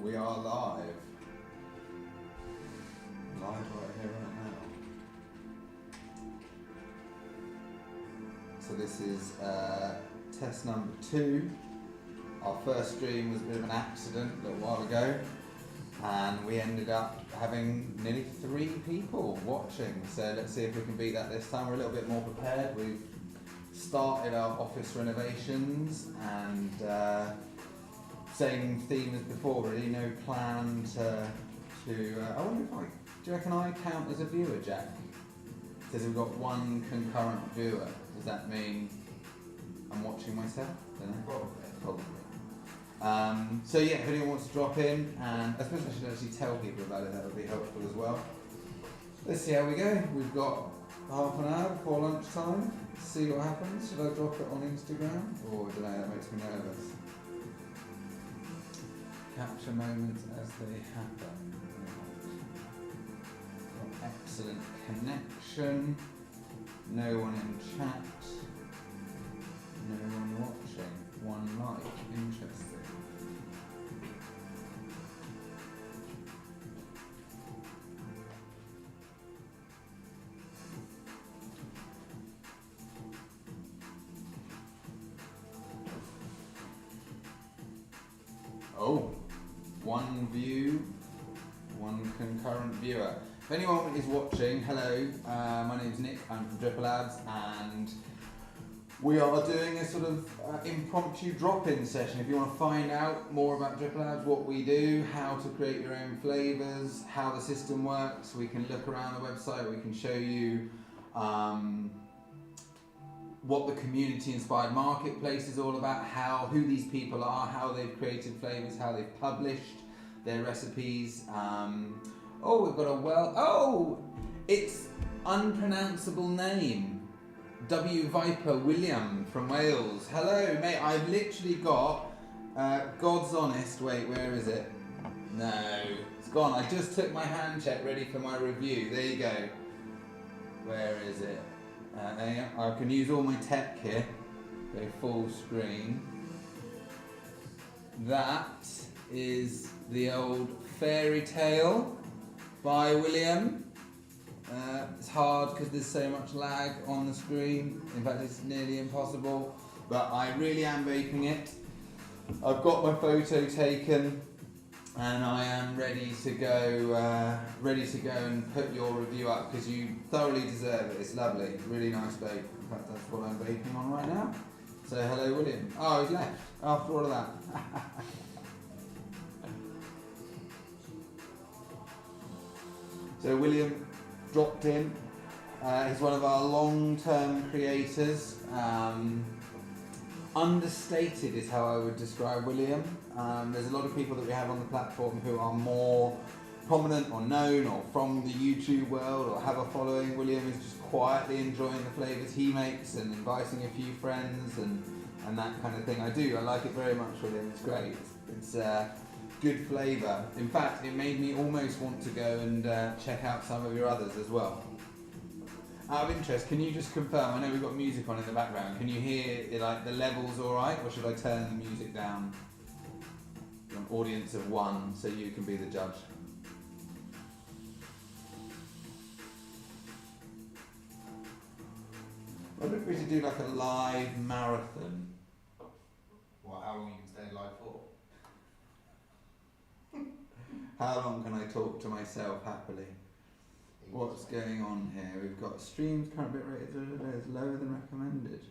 We are live. Live right here, right now. So this is test number 2. Our first stream was a bit of an accident a little while ago, and we ended up having nearly 3 people watching. So let's see if we can beat that this time. We're a little bit more prepared. We've started our office renovations and same theme as before, really. No plan to I wonder if do you reckon I count as a viewer, Jack? It says we've got 1 concurrent viewer. Does that mean I'm watching myself? Don't know. Probably. So yeah, if anyone wants to drop in, and I suppose I should actually tell people about it, that would be helpful as well. Let's see how we go. We've got half an hour before lunchtime. See what happens. Should I drop it on Instagram? Or I don't know, that makes me nervous. Capture moments as they happen. Got excellent connection. No one in chat. No one watching. 1 like. Interesting. Oh, 1 view, 1 concurrent viewer. If anyone is watching, hello, my name's Nick, I'm from Flavour Leagues, and we are doing a sort of impromptu drop-in session. If you want to find out more about Flavour Leagues, what we do, how to create your own flavours, how the system works, we can look around the website, we can show you what the community-inspired marketplace is all about, who these people are, how they've created flavours, how they've published their recipes. Oh, we've got it's unpronounceable name. W. Viper William from Wales. Hello, mate. I've literally got God's honest. Wait, where is it? No, it's gone. I just took my hand check ready for my review. There you go. Where is it? There you go. I can use all my tech here. Go full screen. That is the old fairy tale by William. It's hard because there's so much lag on the screen. In fact, it's nearly impossible. But I really am vaping it. I've got my photo taken, and I am ready to go and put your review up because you thoroughly deserve it. It's lovely, really nice vape. In fact, that's what I'm vaping on right now. So hello, William. Oh, he's left after all of that. So William dropped in. He's one of our long-term creators. Understated is how I would describe William. There's a lot of people that we have on the platform who are more prominent or known or from the YouTube world or have a following. William is just quietly enjoying the flavours he makes and inviting a few friends and that kind of thing. I like it very much, William. It's great. It's good flavour. In fact, it made me almost want to go and check out some of your others as well. Out of interest, can you just confirm, I know we've got music on in the background, can you hear like the levels alright, or should I turn the music down? An audience of 1, so you can be the judge. I wonder if we should do like a live marathon. Well, how long you can stay live for? How long can I talk to myself happily? What's going on here? We've got streams, current bit rate is lower than recommended.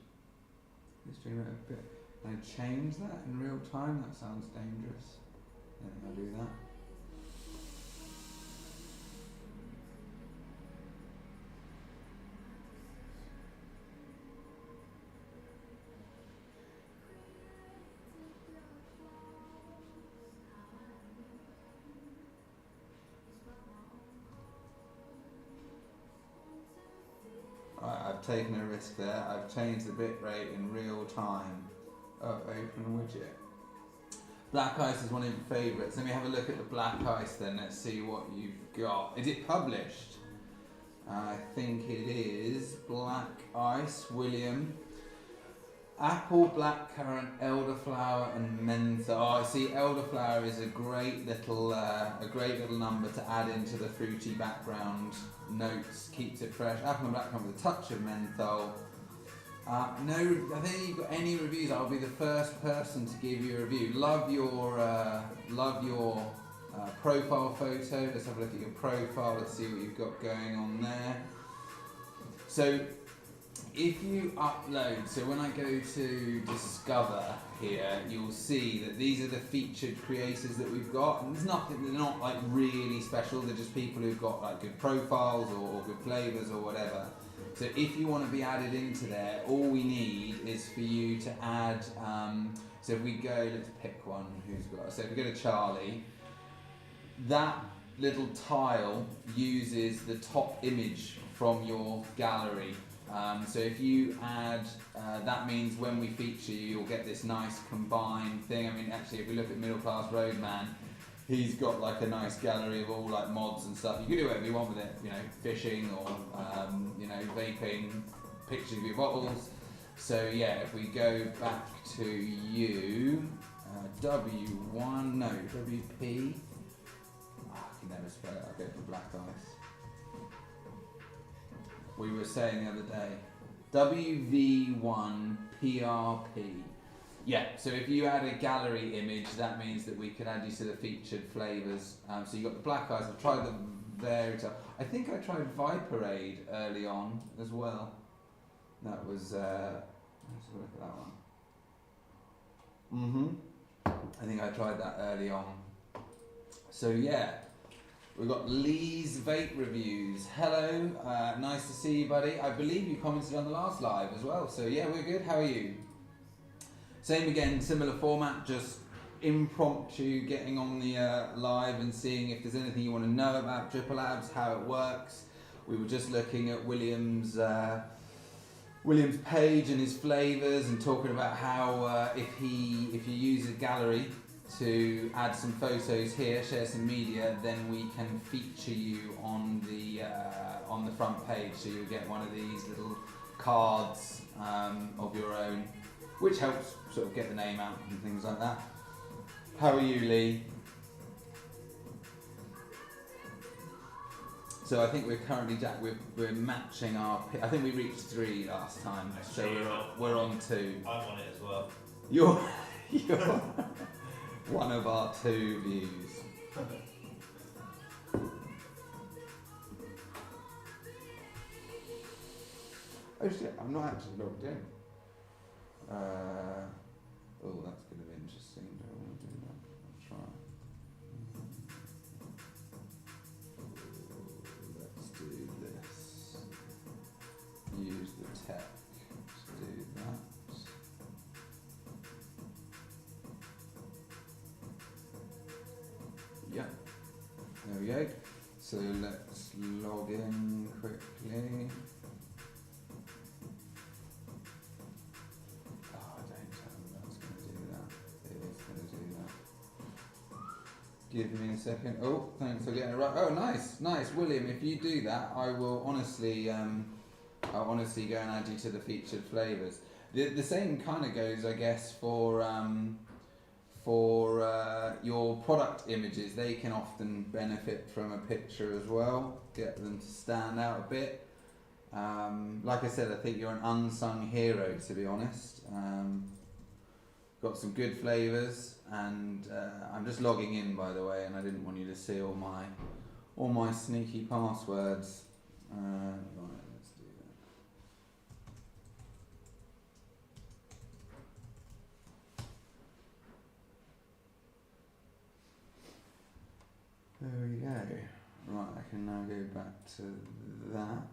Stream rate a bit. Can I change that in real time? That sounds dangerous. I think I'll do that. I've taken a risk there. I've changed the bit rate in real time. Oh, open widget. Black Ice is one of your favourites. Let me have a look at the Black Ice then. Let's see what you've got. Is it published? I think it is. Black Ice, William. Apple, blackcurrant, elderflower, and menthol. Oh, I see. Elderflower is a great little number to add into the fruity background notes. Keeps it fresh. Apple and blackcurrant with a touch of menthol. No, I don't think you've got any reviews. I'll be the first person to give you a review. Love your profile photo. Let's have a look at your profile. Let's see what you've got going on there. So, if you upload, so when I go to Discover here, you'll see that these are the featured creators that we've got. And there's nothing, they're not like really special. They're just people who've got like good profiles or good flavors or whatever. So if you want to be added into there, all we need is for you to add, so if we go, let's pick one who's got, so if we go to Charlie, that little tile uses the top image from your gallery. So if you add, that means when we feature you, you'll get this nice combined thing. I mean, actually, if we look at Middle Class Roadman, he's got like a nice gallery of all like mods and stuff. You can do whatever you want with it, you know, fishing or you know, vaping, pictures of your bottles. So yeah, if we go back to you, W1, no, WP. I can never spell it. I'll go for Black Ice. We were saying the other day, WV1PRP. Yeah, so if you add a gallery image, that means that we can add you to the featured flavours. So you got the Black Ice. I've tried the Verita. I think I tried Viperade early on as well. That was, let's look at that one. I think I tried that early on. So yeah, we've got Lee's Vape Reviews. Hello, nice to see you, buddy. I believe you commented on the last live as well. So yeah, we're good. How are you? Same again, similar format, just impromptu, getting on the live and seeing if there's anything you want to know about Dripper Labs, how it works. We were just looking at William's page and his flavours and talking about how if you use a gallery to add some photos here, share some media, then we can feature you on the front page. So you'll get one of these little cards of your own, which helps sort of get the name out and things like that. How are you, Lee? So I think we're currently, Jack, we're matching our, I think we reached 3 last time, so we're on 2. I'm on it as well. You're one of our 2 views. Oh shit, I'm not actually logged in. Oh, that's going to be interesting. Do I want to do that? I'll try. Let's do this. Use the tech. Let's do that. Yeah. There we go. So let's log in quickly. Give me a second. Oh, thanks for getting it right. Oh, nice. William, if you do that, I will honestly go and add you to the featured flavours. The same kind of goes, I guess, for your product images. They can often benefit from a picture as well. Get them to stand out a bit. Like I said, I think you're an unsung hero, to be honest. Got some good flavours, and I'm just logging in, by the way, and I didn't want you to see all my sneaky passwords. Right, let's do that. There we go. Right, I can now go back to that.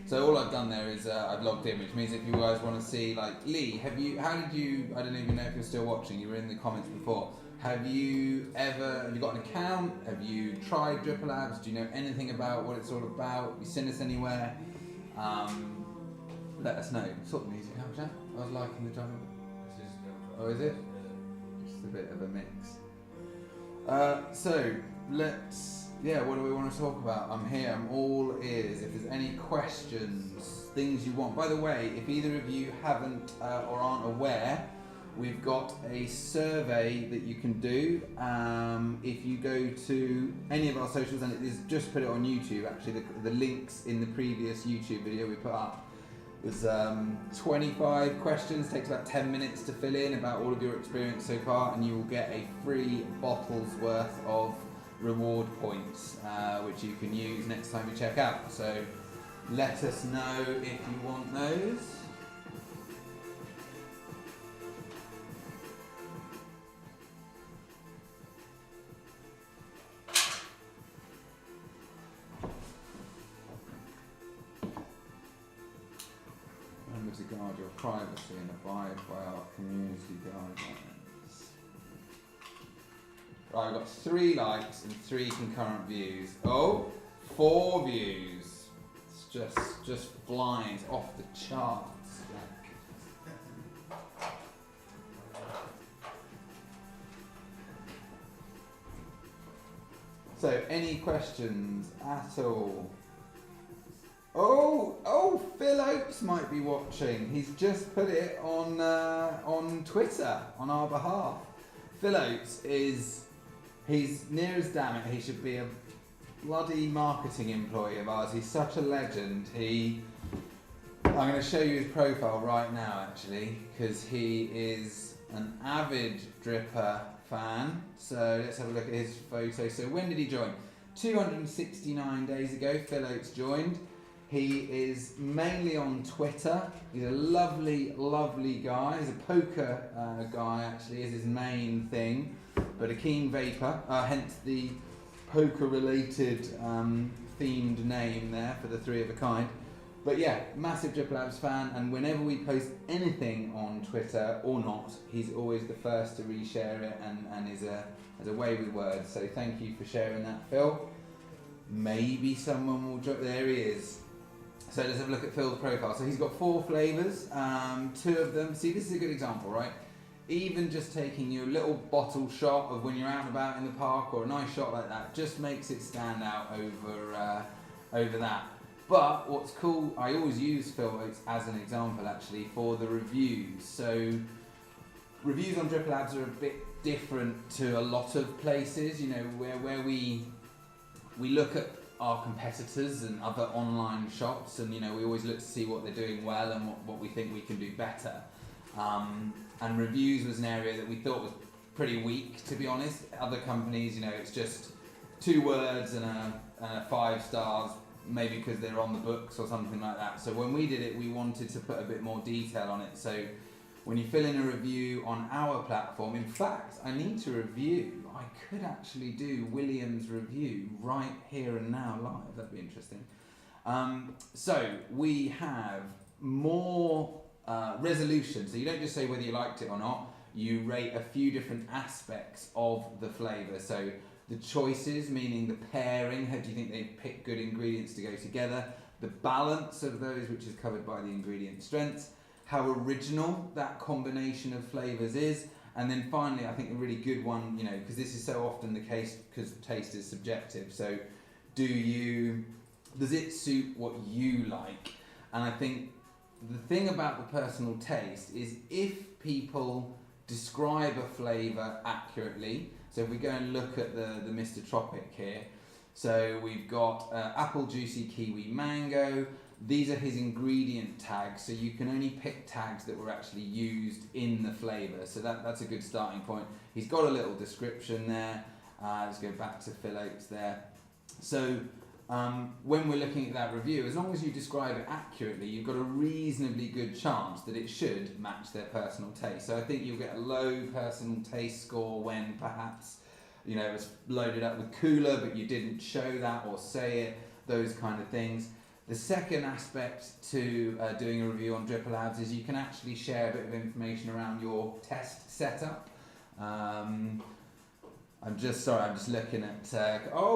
So all I've done there is I've logged in, which means if you guys want to see, like, Lee, how did you, I don't even know if you're still watching, you were in the comments before, have you got an account? Have you tried Dripper Labs? Do you know anything about what it's all about? Have you seen us anywhere? Let us know. Sort the music out, Jack. I was liking the jungle. Oh, is it? just a bit of a mix. So what do we want to talk about? I'm here, I'm all ears. If there's any questions, things you want. By the way, if either of you haven't or aren't aware, we've got a survey that you can do. If you go to any of our socials, and it is just put it on YouTube, actually, the links in the previous YouTube video we put up. There's 25 questions, takes about 10 minutes to fill in about all of your experience so far, and you will get a free bottle's worth of reward points, which you can use next time you check out. So let us know if you want those. Remember to guard your privacy and abide by our community guidelines. Right, we've got 3 likes and 3 concurrent views. Oh, 4 views. It's just flying. It's off the charts. So, any questions at all? Oh, Phil Oates might be watching. He's just put it on Twitter on our behalf. Phil Oates he's near as damn it. He should be a bloody marketing employee of ours. He's such a legend. I'm going to show you his profile right now, actually, because he is an avid Dripper fan. So let's have a look at his photo. So when did he join? 269 days ago, Phil Oates joined. He is mainly on Twitter. He's a lovely, lovely guy. He's a poker guy, actually, is his main thing, but a keen vapor, hence the poker-related themed name there for the 3 of a kind. But yeah, massive Dripper Labs fan, and whenever we post anything on Twitter or not, he's always the first to reshare it and has a way with words. So thank you for sharing that, Phil. Maybe someone will drop. There he is. So let's have a look at Phil's profile. So he's got 4 flavours, 2 of them. See, this is a good example, right? Even just taking your little bottle shot of when you're out and about in the park, or a nice shot like that, just makes it stand out over that. But what's cool, I always use Phil Oates as an example, actually, for the reviews. So reviews on Dripper Labs are a bit different to a lot of places, you know, where we look at our competitors and other online shops, and you know, we always look to see what they're doing well and what we think we can do better. And reviews was an area that we thought was pretty weak, to be honest. Other companies, you know, it's just 2 words and a 5 stars, maybe because they're on the books or something like that. So when we did it, we wanted to put a bit more detail on it. So when you fill in a review on our platform, in fact, I need to review. I could actually do William's review right here and now live. That'd be interesting. So we have more resolution. So you don't just say whether you liked it or not. You rate a few different aspects of the flavour. So the choices, meaning the pairing. How do you think they pick good ingredients to go together? The balance of those, which is covered by the ingredient strengths. How original that combination of flavours is. And then finally, I think a really good one, you know, because this is so often the case because taste is subjective. So does it suit what you like? And I think the thing about the personal taste is if people describe a flavour accurately, so if we go and look at the Mr. Tropic here, so we've got apple juicy kiwi mango. These are his ingredient tags, so you can only pick tags that were actually used in the flavour. So that's a good starting point. He's got a little description there. Let's go back to Phil Oates there. So when we're looking at that review, as long as you describe it accurately, you've got a reasonably good chance that it should match their personal taste. So I think you'll get a low personal taste score when perhaps, you know, it was loaded up with cooler, but you didn't show that or say it, those kind of things. The second aspect to doing a review on Dripper Labs is you can actually share a bit of information around your test setup. I'm just looking at,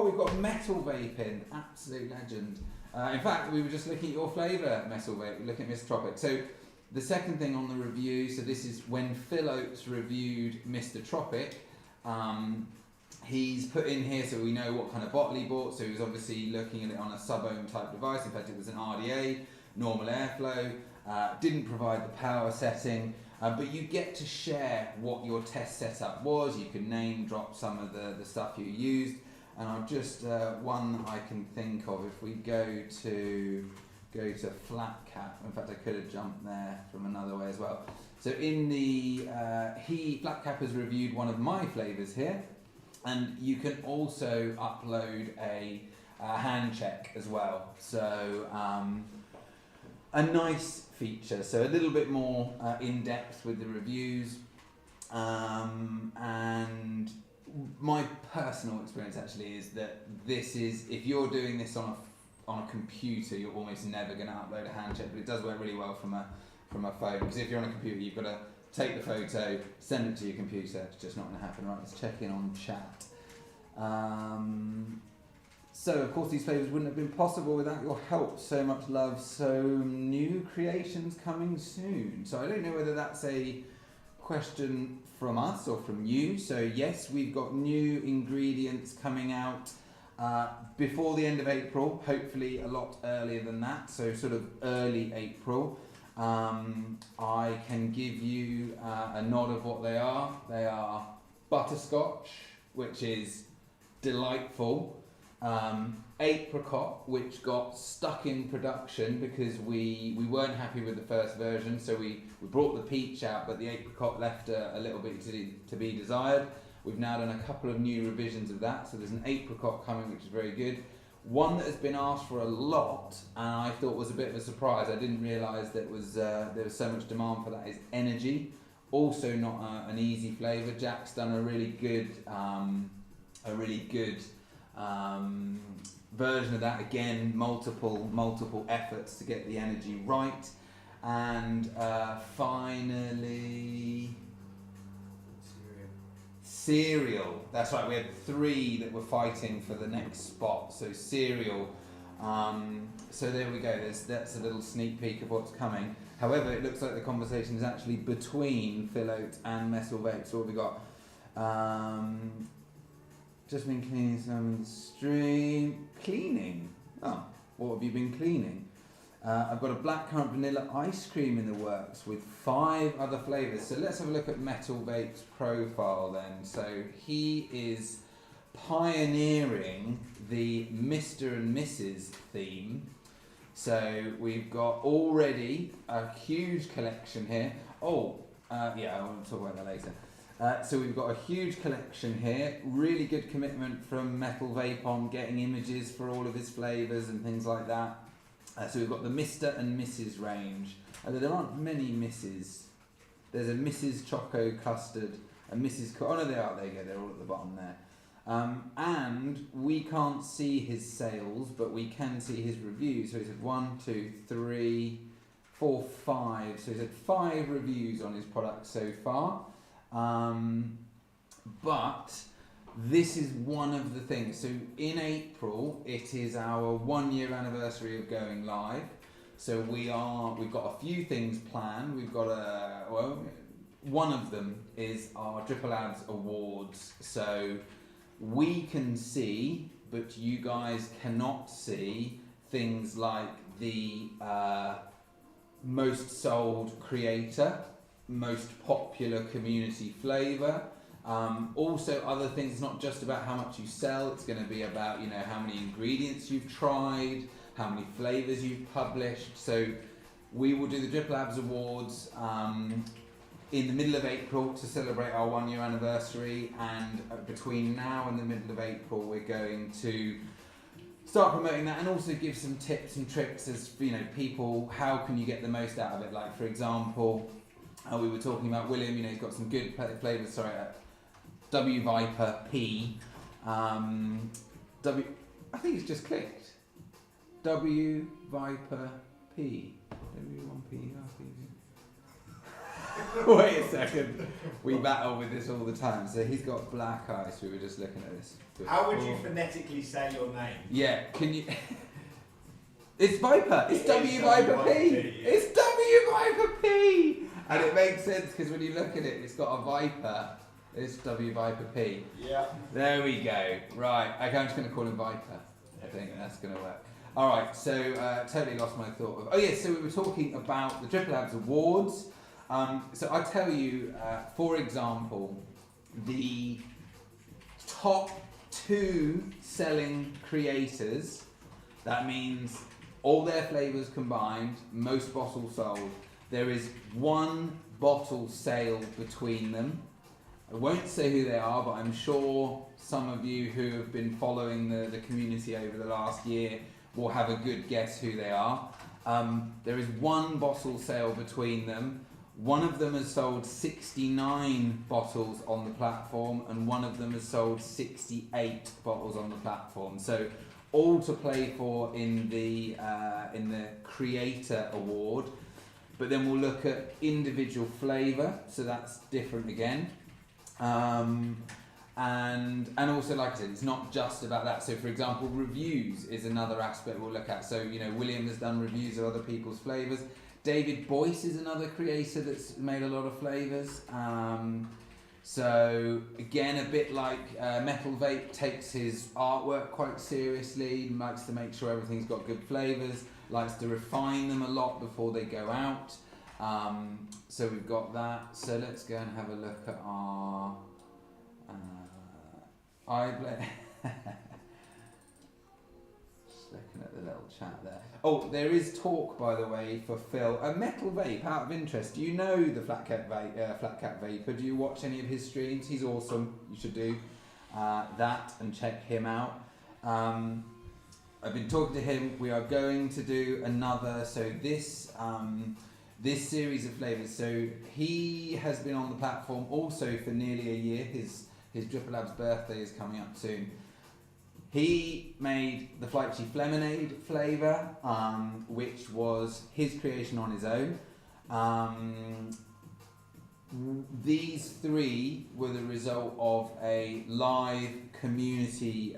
we've got Metal Vape in, absolute legend. In fact, we were just looking at your flavour, Metal Vape, looking at Mr. Tropic. So The second thing on the review, so this is when Phil Oates reviewed Mr. Tropic. He's put in here so we know what kind of bottle he bought. So he was obviously looking at it on a sub-ohm type device. In fact, it was an RDA, normal airflow. Didn't provide the power setting. But you get to share what your test setup was. You can name drop some of the stuff you used. And I'll just, one I can think of, if we go to Blackcap. In fact, I could have jumped there from another way as well. So in the, Blackcap has reviewed one of my flavours here. And you can also upload a hand check as well. So a nice feature. So a little bit more in depth with the reviews. And my personal experience actually is that this is, if you're doing this on a computer, you're almost never going to upload a hand check, but it does work really well from a phone. Because if you're on a computer, you've got to take the photo, send it to your computer. It's just not going to happen. Right, let's check in on chat. So of course these flavours wouldn't have been possible without your help. So much love. So new creations coming soon. So I don't know whether that's a question from us or from you. So yes, we've got new ingredients coming out before the end of April, hopefully a lot earlier than that, so sort of early April. I can give you a nod of what they are. They are butterscotch, which is delightful, apricot, which got stuck in production because we weren't happy with the first version, so we brought the peach out, but the apricot left a little bit to be desired. We've now done a couple of new revisions of that, so there's an apricot coming, which is very good. One that has been asked for a lot, and I thought was a bit of a surprise, I didn't realise that there was so much demand for that, is energy. Also not an easy flavour. Jack's done a really good version of that. Again, multiple efforts to get the energy right. And finally, cereal. That's right, we had 3 that were fighting for the next spot. So cereal. So there we go. That's a little sneak peek of what's coming. However, it looks like the conversation is actually between Phil Oates and Metal Vape. So what have we got? Just been cleaning some in the stream. Cleaning? Oh, what have you been cleaning? I've got a blackcurrant vanilla ice cream in the works with 5 other flavours. So let's have a look at Metal Vape's profile then. So he is pioneering the Mr. and Mrs. theme. So we've got already a huge collection here. Yeah, I want to talk about that later. So we've got a huge collection here. Really good commitment from Metal Vape on getting images for all of his flavours and things like that. So we've got the Mr. and Mrs. range. Although there aren't many Mrs. There's a Mrs. Choco Custard, a Mrs. Oh no, they are. There you go. They're all at the bottom there. And we can't see his sales, but we can see his reviews. So he's had 1, 2, 3, 4, 5. So he's had 5 reviews on his product so far. But this is one of the things. So in April, it is our 1-year anniversary of going live. So we've got a few things planned. We've got one of them is our Triple Abs Awards. So we can see, but you guys cannot see, things like the most sold creator, most popular community flavour. Also other things, it's not just about how much you sell, it's going to be about, you know, how many ingredients you've tried, how many flavours you've published. So we will do the Triple Abs Awards in the middle of April to celebrate our 1-year anniversary, and between now and the middle of April we're going to start promoting that and also give some tips and tricks as, you know, people, how can you get the most out of it. Like for example, we were talking about William, you know, he's got some good flavours, W Viper P. I think it's just clicked. W Viper P. W1P. Wait a second. We battle with this all the time. So he's got black ice. We were just looking at this before. How would you phonetically say your name? Yeah, can you... It's Viper. It's W Viper P. It's W W Viper P! And it makes sense because when you look at it, it's got a Viper. It's W Viper P. Yeah. There we go. Right. Okay, I'm just going to call him Viper. I think that's going to work. All right. So totally lost my thought. Oh yes. So we were talking about the Triple Abs Awards. So I tell you, for example, the top 2 selling creators. That means all their flavours combined, most bottles sold. There is 1 bottle sale between them. I won't say who they are, but I'm sure some of you who have been following the community over the last year will have a good guess who they are. There is 1 bottle sale between them. One of them has sold 69 bottles on the platform, and one of them has sold 68 bottles on the platform. So all to play for in the Creator Award. But then we'll look at individual flavour, so that's different again. And also, like I said, it's not just about that. So for example, reviews is another aspect we'll look at. So, you know, William has done reviews of other people's flavours. David Boyce is another creator that's made a lot of flavours. So again, a bit like Metal Vape takes his artwork quite seriously, likes to make sure everything's got good flavours, likes to refine them a lot before they go out. So we've got that. So let's go and have a look at our just looking at the little chat there. Oh, there is talk, by the way, for Phil. A Metal Vape, out of interest, do you know the Blackcap Vapor? Do you watch any of his streams? He's awesome. You should do that and check him out. I've been talking to him. We are going to do another. So this series of flavours. So he has been on the platform also for nearly a year. His Triple Labs birthday is coming up soon. He made the Flight Chief Lemonade flavour, which was his creation on his own. These 3 were the result of a live community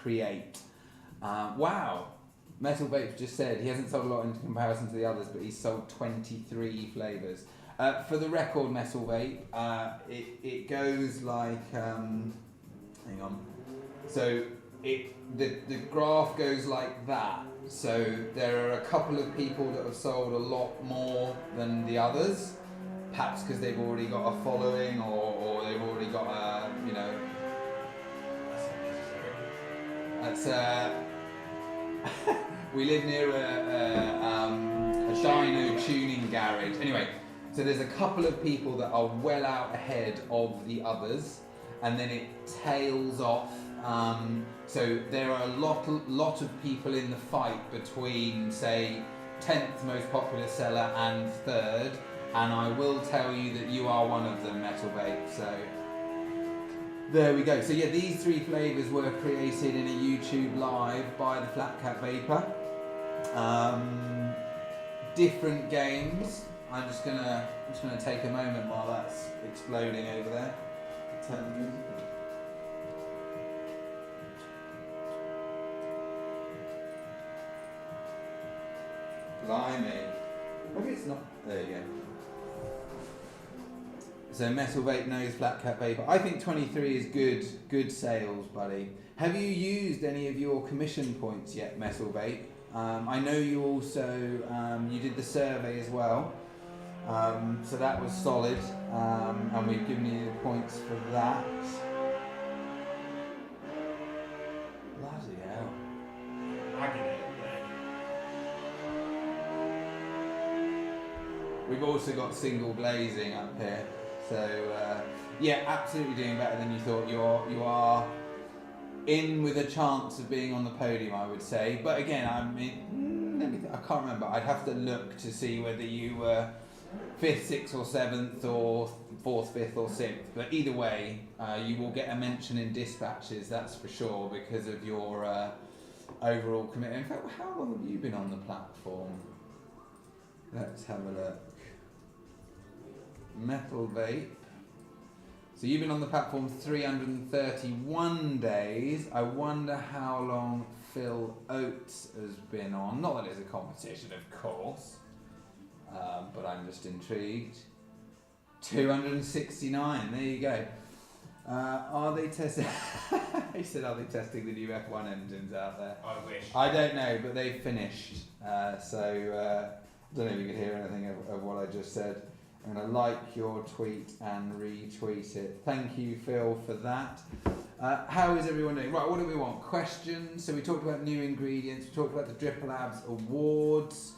create. Wow, Metal Vape just said he hasn't sold a lot in comparison to the others, but he's sold 23 flavours. For the record, Metal Vape, it goes like, hang on. So the graph goes like that. So there are a couple of people that have sold a lot more than the others, perhaps because they've already got a following or they've already got a, you know. That's we live near a dyno tuning garage. Anyway, so there's a couple of people that are well out ahead of the others, and then it tails off. So there are a lot of people in the fight between, say, 10th most popular seller and 3rd, and I will tell you that you are one of them, Metal Vape. So there we go. So yeah, these 3 flavours were created in a YouTube live by the Blackcap Vapor. Different games. I'm just gonna take a moment while that's exploding over there. Blimey. Maybe it's not. There you go. So Metal Vape knows Blackcap Vapor. I think 23 is good sales, buddy. Have you used any of your commission points yet, Metal Vape? I know you also you did the survey as well, so that was solid, and we've given you the points for that. Bloody hell! We've also got single glazing up here. So yeah, absolutely doing better than you thought. You are in with a chance of being on the podium, I would say. But again, I mean, I can't remember. I'd have to look to see whether you were 5th, 6th, or 7th, or 4th, 5th, or 6th. But either way, you will get a mention in dispatches. That's for sure, because of your overall commitment. In fact, how long have you been on the platform? Let's have a look. Metal Vape. So you've been on the platform 331 days. I wonder how long Phil Oates has been on. Not that it's a competition, of course. but I'm just intrigued. 269, there you go. Are they testing? He said, are they testing the new F1 engines out there? I wish. I don't know, but they've finished. So I don't know if you could hear anything of what I just said. I'm going to like your tweet and retweet it. Thank you, Phil, for that. How is everyone doing? Right, what do we want? Questions. So we talked about new ingredients. We talked about the Dripper Labs Awards.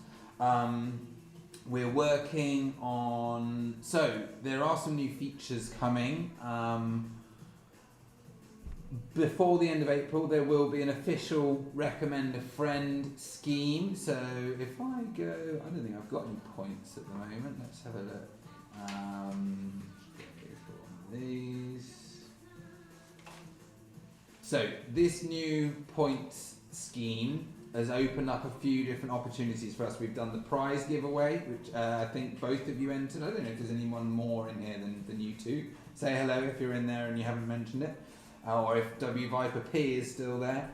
We're working on... So there are some new features coming. Before the end of April, there will be an official recommend a friend scheme. So if I go... I don't think I've got any points at the moment. Let's have a look. These. So this new points scheme has opened up a few different opportunities for us. We've done the prize giveaway, which I think both of you entered. I don't know if there's anyone more in here than you two. Say hello if you're in there and you haven't mentioned it. Or if W Viper P is still there.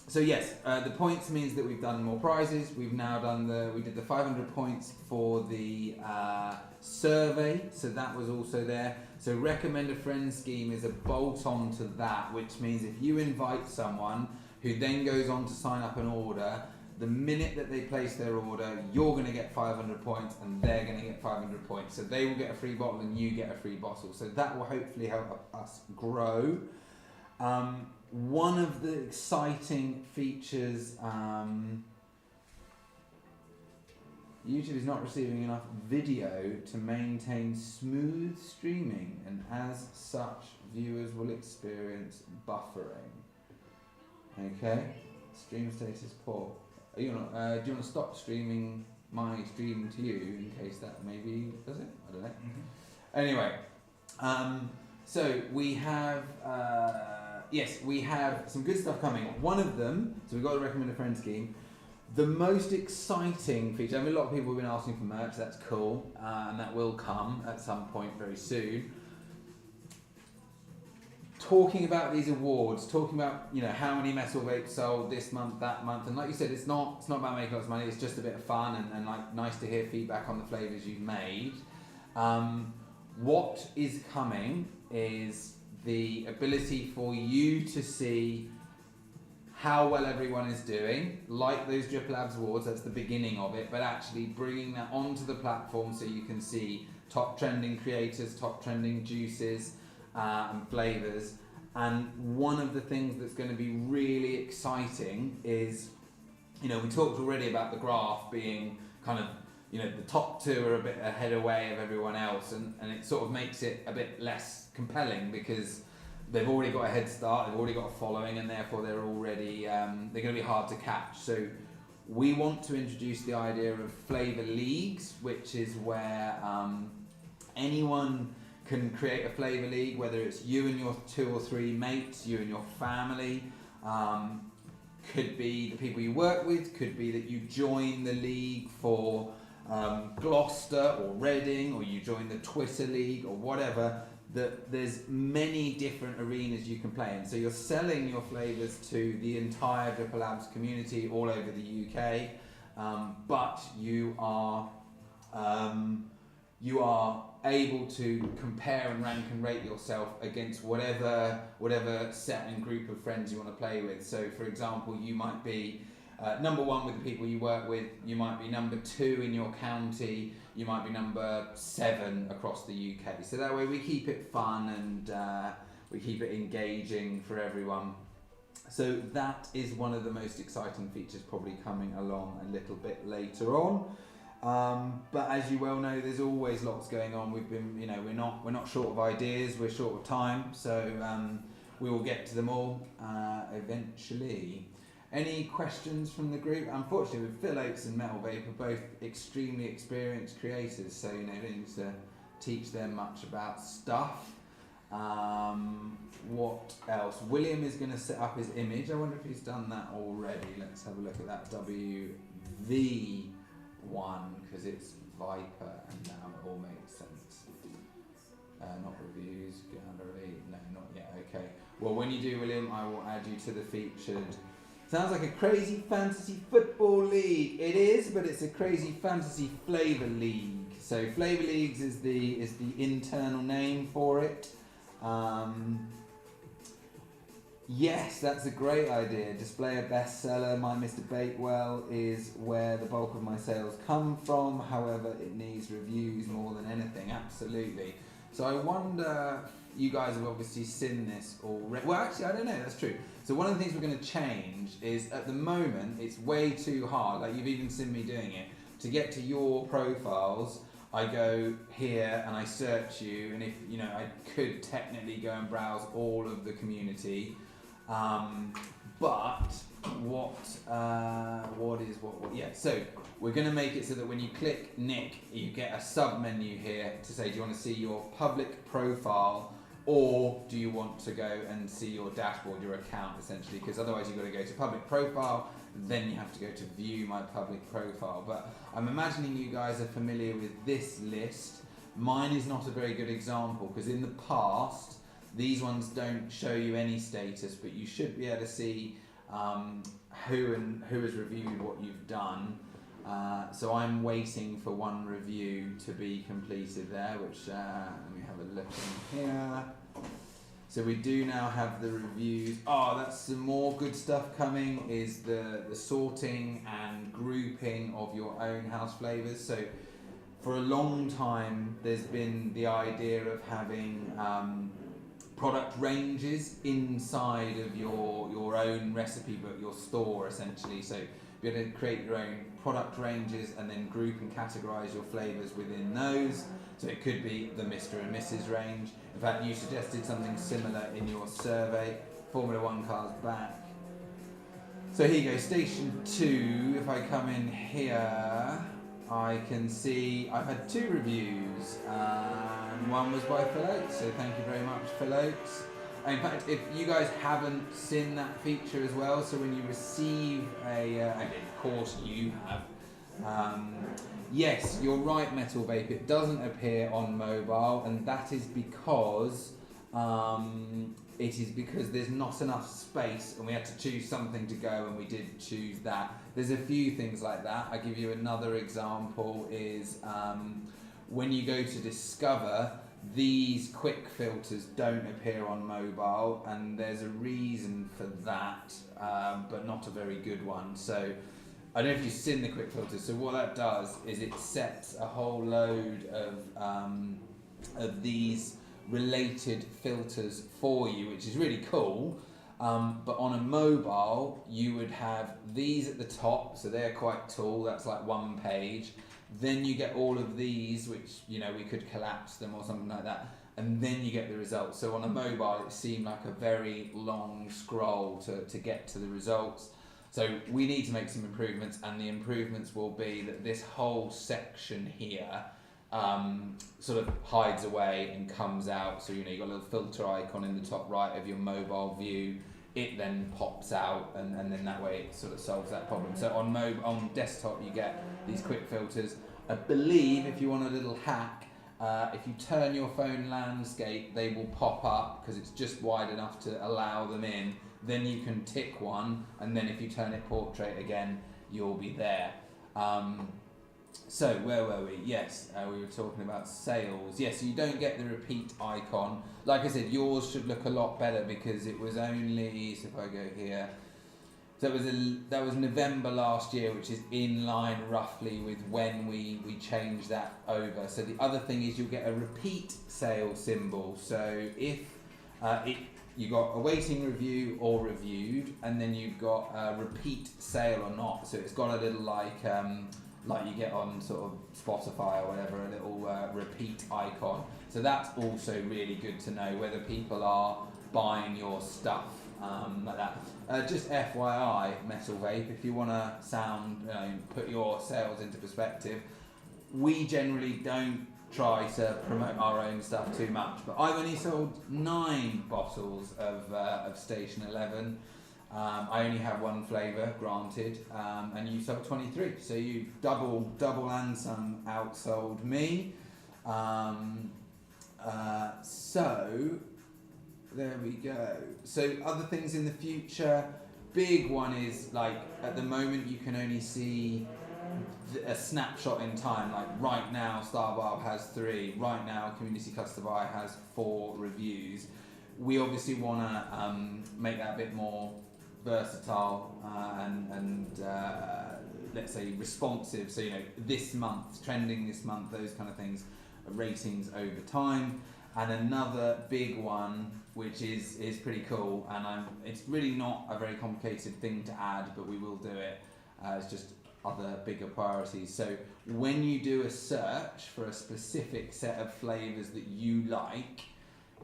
So yes, the points means that we've done more prizes. We've now done we did the 500 points for the survey, so that was also there. So recommend a friend scheme is a bolt on to that, which means if you invite someone who then goes on to sign up an order, the minute that they place their order, you're going to get 500 points and they're going to get 500 points. So they will get a free bottle and you get a free bottle. So that will hopefully help us grow. One of the exciting features, YouTube is not receiving enough video to maintain smooth streaming, and as such, viewers will experience buffering. Okay, stream status poor. Do you want to stop streaming my stream to you in case that maybe does it? I don't know. Mm-hmm. Anyway, so we have. Yes, we have some good stuff coming. One of them, so we've got the recommend a friend scheme. The most exciting feature, I mean, a lot of people have been asking for merch, that's cool, and that will come at some point very soon. Talking about these awards, talking about, you know, how many metal vapes sold this month, that month, and like you said, it's not about making lots of money, it's just a bit of fun and like nice to hear feedback on the flavours you've made. What is coming is the ability for you to see how well everyone is doing, like those Dripper Labs Awards, that's the beginning of it, but actually bringing that onto the platform so you can see top trending creators, top trending juices and flavours. And one of the things that's going to be really exciting is, you know, we talked already about the graph being kind of, you know, the top two are a bit ahead away of everyone else, and it sort of makes it a bit less compelling because they've already got a head start, they've already got a following, and therefore they're already they're going to be hard to catch. So we want to introduce the idea of Flavour Leagues, which is where anyone can create a Flavour League, whether it's you and your 2 or 3 mates, you and your family, could be the people you work with, could be that you join the league for Gloucester or Reading, or you join the Twitter League or whatever. That there's many different arenas you can play in. So you're selling your flavours to the entire Dripper Labs community all over the UK, but you are able to compare and rank and rate yourself against whatever set and group of friends you want to play with. So for example, you might be number 1 with the people you work with, you might be number 2 in your county, you might be number 7 across the UK. So that way we keep it fun and we keep it engaging for everyone. So that is one of the most exciting features probably coming along a little bit later on. But as you well know, there's always lots going on. We've been, you know, we're not short of ideas, we're short of time. So we will get to them all eventually. Any questions from the group? Unfortunately, with Phil Oates and Metal Vape are both extremely experienced creators, so you know, you don't need to teach them much about stuff. What else? William is going to set up his image. I wonder if he's done that already. Let's have a look at that WV1 because it's Viper, and now it all makes sense. Not reviews, gallery. No, not yet. Okay. Well, when you do, William, I will add you to the featured Sounds like a crazy fantasy football league. It is, but it's a crazy fantasy Flavour League. So Flavour Leagues is the internal name for it. Yes, that's a great idea. Display a bestseller. My Mr. Bakewell is where the bulk of my sales come from. However, it needs reviews more than anything. Absolutely. So I wonder, you guys have obviously seen this already. Well, actually, I don't know. That's true. So one of the things we're going to change is, at the moment, it's way too hard. Like, you've even seen me doing it. To get to your profiles, I go here and I search you, and if you know, I could technically go and browse all of the community. But yeah, so we're going to make it so that when you click Nick, you get a sub menu here to say, do you want to see your public profile, or do you want to go and see your dashboard, your account, essentially? Because otherwise you've got to go to public profile, then you have to go to view my public profile. But I'm imagining you guys are familiar with this list. Mine is not a very good example, because in the past, these ones don't show you any status, but you should be able to see who has reviewed what you've done. So I'm waiting for one review to be completed there, which let me have a look in here. So we do now have the reviews. Oh, that's some more good stuff coming, is the sorting and grouping of your own house flavours. So for a long time, there's been the idea of having product ranges inside of your own recipe book, your store, essentially. So be able to create your own product ranges and then group and categorise your flavours within those. So it could be the Mr. and Mrs. range. In fact, you suggested something similar in your survey. Formula One cars back. So here you go, station 2. If I come in here, I can see I've had 2 reviews, and one was by Phil Oates, so thank you very much, Phil Oates. In fact, if you guys haven't seen that feature as well, so when you receive and of course you have, yes, you're right, Metal Vape, it doesn't appear on mobile, and that is because there's not enough space, and we had to choose something to go, and we did choose that. There's a few things like that. I'll give you another example is when you go to Discover, these quick filters don't appear on mobile, and there's a reason for that, but not a very good one. So I don't know if you've seen the quick filters. So what that does is it sets a whole load of these related filters for you, which is really cool. But on a mobile, you would have these at the top, so they're quite tall. That's like one page. Then you get all of these, which, you know, we could collapse them or something like that, and then you get the results. So on a mobile, it seemed like a very long scroll to get to the results. So we need to make some improvements, and the improvements will be that this whole section here sort of hides away and comes out. So, you know, you've got a little filter icon in the top right of your mobile view. It then pops out, and then that way it sort of solves that problem. So on desktop, you get these quick filters. I believe if you want a little hack, if you turn your phone landscape, they will pop up because it's just wide enough to allow them in. Then you can tick one, and then if you turn it portrait again, you'll be there. So where were we? Yes, we were talking about sales. Yes, you don't get the repeat icon. Like I said, yours should look a lot better because it was only, so if I go here, so that was November last year, which is in line roughly with when we changed that over. So the other thing is you'll get a repeat sale symbol. So if you got a waiting review or reviewed, and then you've got a repeat sale or not. So it's got a little like you get on sort of Spotify or whatever, a little repeat icon. So that's also really good to know whether people are buying your stuff like that. Just FYI, Metal Vape, if you want to put your sales into perspective, we generally don't try to promote our own stuff too much, but I've only sold 9 bottles of Station 11. I only have one flavour, granted, and you sold 23, so you double and some outsold me. So there we go. So other things in the future, big one is like at the moment you can only see a snapshot in time. Like right now, Starbarb has 3. Right now, Community Custard Buy has 4 reviews. We obviously want to make that a bit more versatile and let's say responsive. So this month, trending this month, those kind of things, ratings over time. And another big one, which is pretty cool, and it's really not a very complicated thing to add, but we will do it. It's just other bigger priorities. So when you do a search for a specific set of flavours that you like,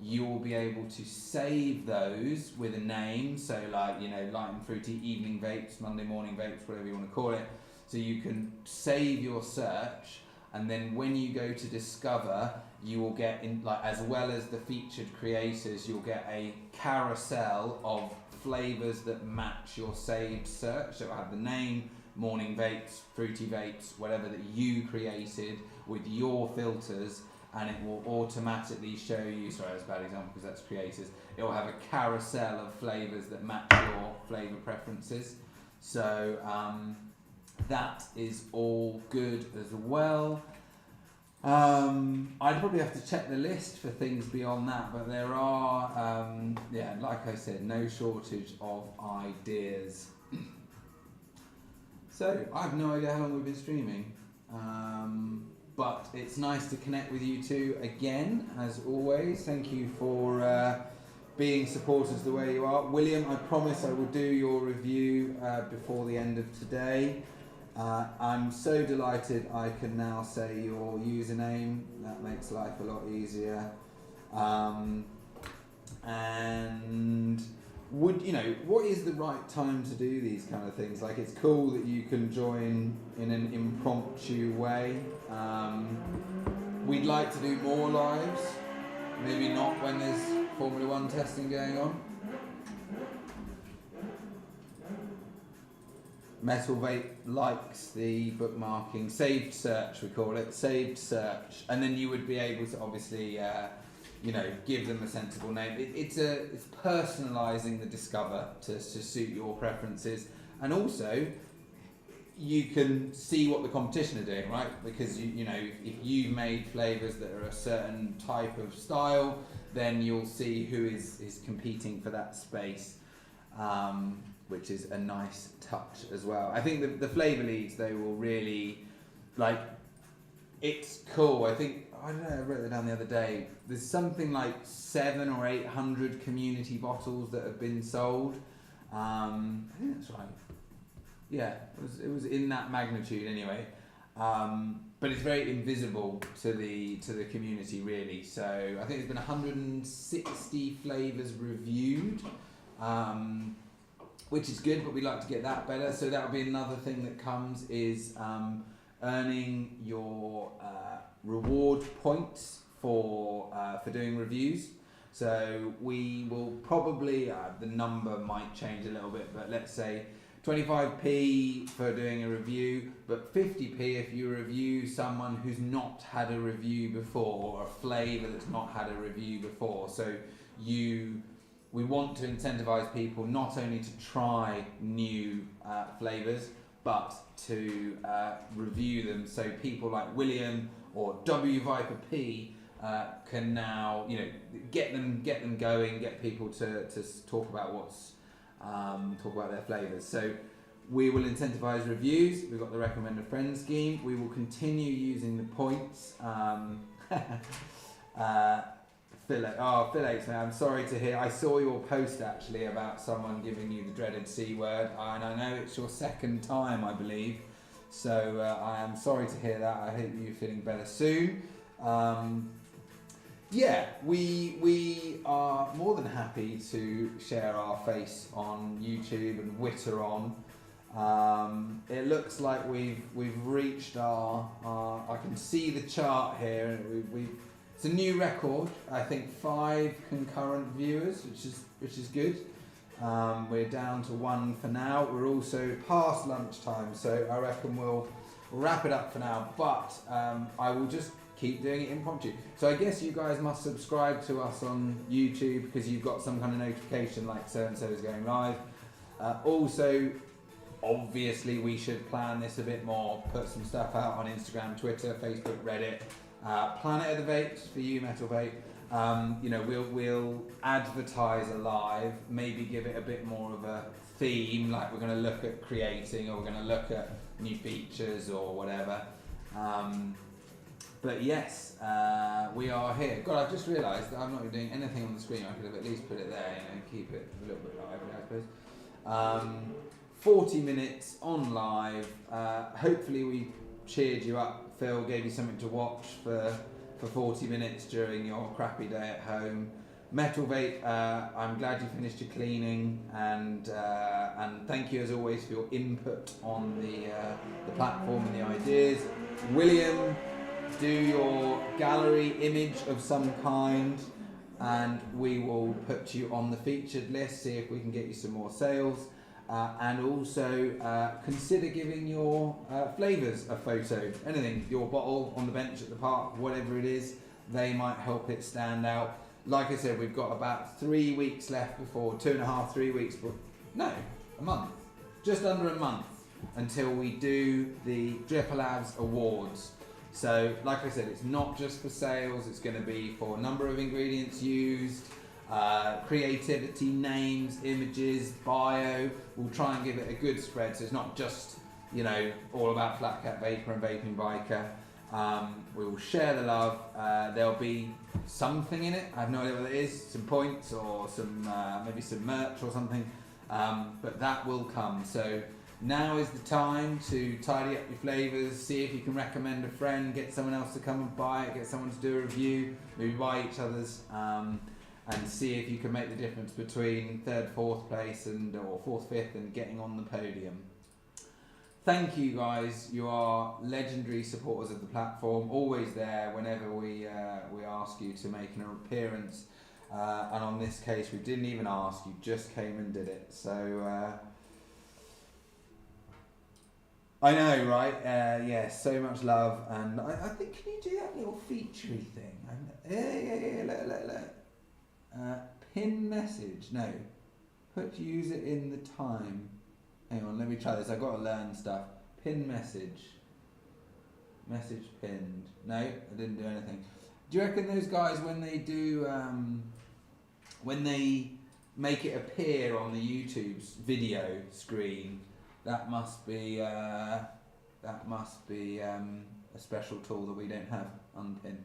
you will be able to save those with a name. So like, light and fruity evening vapes, Monday morning vapes, whatever you want to call it. So you can save your search, and then when you go to discover, you will get as well as the featured creators, you'll get a carousel of flavours that match your saved search. So it'll have the name, morning vapes, fruity vapes, whatever that you created with your filters, and it will automatically show you, sorry that's a bad example because that's creators, it will have a carousel of flavours that match your flavour preferences. So that is all good as well. I'd probably have to check the list for things beyond that, but there are, like I said, no shortage of ideas. So, I have no idea how long we've been streaming, but it's nice to connect with you two again, as always. Thank you for being supporters the way you are. William, I promise I will do your review before the end of today. I'm so delighted I can now say your username. That makes life a lot easier. And what is the right time to do these kind of things? Like, it's cool that you can join in an impromptu way. We'd like to do more lives, maybe not when there's Formula 1 testing going on. Metal Vape likes the bookmarking, saved search we call it, saved search, and then you would be able to obviously, give them a sensible name. It's personalising the discover to suit your preferences, and also you can see what the competition are doing, right? Because if you've made flavours that are a certain type of style, then you'll see who is competing for that space. Which is a nice touch as well. I think the Flavour Leagues, they will really, it's cool. I don't know, I wrote it down the other day. There's something like 700 or 800 community bottles that have been sold. I think that's right. Yeah, it was in that magnitude anyway. But it's very invisible to the community really. So I think there's been 160 flavours reviewed. Which is good, but we'd like to get that better. So that'll be another thing that comes is earning your reward points for doing reviews. So we will probably, the number might change a little bit, but let's say 25p for doing a review, but 50p if you review someone who's not had a review before, or a flavour that's not had a review before. So we want to incentivise people not only to try new flavours, but to review them. So people like William or W Viper P can now, get them going, get people to talk about talk about their flavours. So we will incentivise reviews. We've got the recommend a friend scheme. We will continue using the points. Phil Oates, man, I'm sorry to hear. I saw your post actually about someone giving you the dreaded C word, and I know it's your second time, I believe. So I am sorry to hear that. I hope you're feeling better soon. We are more than happy to share our face on YouTube and Twitter on. It looks like we've reached our I can see the chart here. It's a new record. I think 5 concurrent viewers, which is good. We're down to 1 for now. We're also past lunchtime, so I reckon we'll wrap it up for now. But I will just keep doing it impromptu. So I guess you guys must subscribe to us on YouTube because you've got some kind of notification like so and so is going live. Also, obviously, we should plan this a bit more. Put some stuff out on Instagram, Twitter, Facebook, Reddit. Planet of the Vapes for you, Metal Vape. You know, we'll advertise a live. Maybe give it a bit more of a theme, like we're going to look at creating, or we're going to look at new features or whatever. But yes, we are here. God, I've just realised that I'm not even doing anything on the screen. I could have at least put it there, you know, keep it a little bit lively, I suppose. 40 minutes on live. Hopefully we cheered you up, Phil, gave you something to watch for 40 minutes during your crappy day at home. Metal Vape, I'm glad you finished your cleaning, and thank you as always for your input on the platform and the ideas. William, do your gallery image of some kind, and we will put you on the featured list, see if we can get you some more sales. And also consider giving your flavours a photo. Anything, your bottle on the bench at the park, whatever it is, they might help it stand out. Like I said, we've got about 3 weeks left before, 2.5, 3 weeks, no, a month, just under a month until we do the Dripper Labs Awards. So, like I said, it's not just for sales, it's going to be for number of ingredients used, creativity, names, images, bio. We'll try and give it a good spread, so it's not just, you know, all about Blackcap Vapor and Vaping Biker. We will share the love. There'll be something in it. I have no idea what it is. Some points or some maybe some merch or something. But that will come. So now is the time to tidy up your flavours. See if you can recommend a friend. Get someone else to come and buy it. Get someone to do a review. Maybe buy each other's. And see if you can make the difference between 3rd, 4th place or 4th, 5th and getting on the podium. Thank you guys, you are legendary supporters of the platform, always there whenever we ask you to make an appearance, and on this case we didn't even ask, you just came and did it, so I know, right? Yeah, so much love, and I think, can you do that little featurey thing? Pin message, no, use it in the time. Hang on, let me try this. I've got to learn stuff. Pin message. Message pinned. No, I didn't do anything. Do you reckon those guys, when they do, when they make it appear on the YouTube's video screen, that must be a special tool that we don't have, unpin.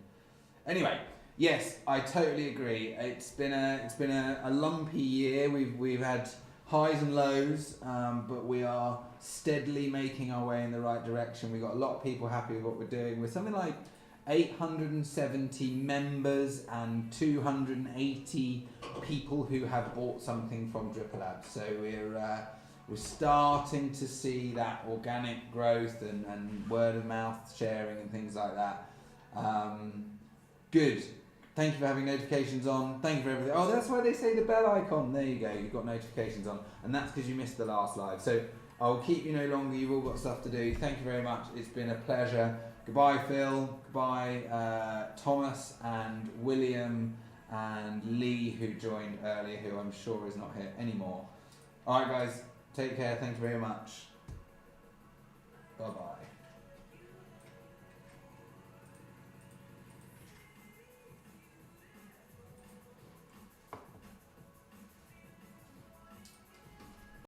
Anyway, yes, I totally agree. It's been a lumpy year. We've had highs and lows, but we are steadily making our way in the right direction. We've got a lot of people happy with what we're doing. We're something like 870 members and 280 people who have bought something from Dripper Labs. So we're starting to see that organic growth and word of mouth sharing and things like that. Good. Thank you for having notifications on. Thank you for everything. Oh, that's why they say the bell icon. There you go. You've got notifications on. And that's because you missed the last live. So I'll keep you no longer. You've all got stuff to do. Thank you very much. It's been a pleasure. Goodbye, Phil. Goodbye, Thomas and William and Lee, who joined earlier, who I'm sure is not here anymore. All right, guys. Take care. Thank you very much. Bye-bye.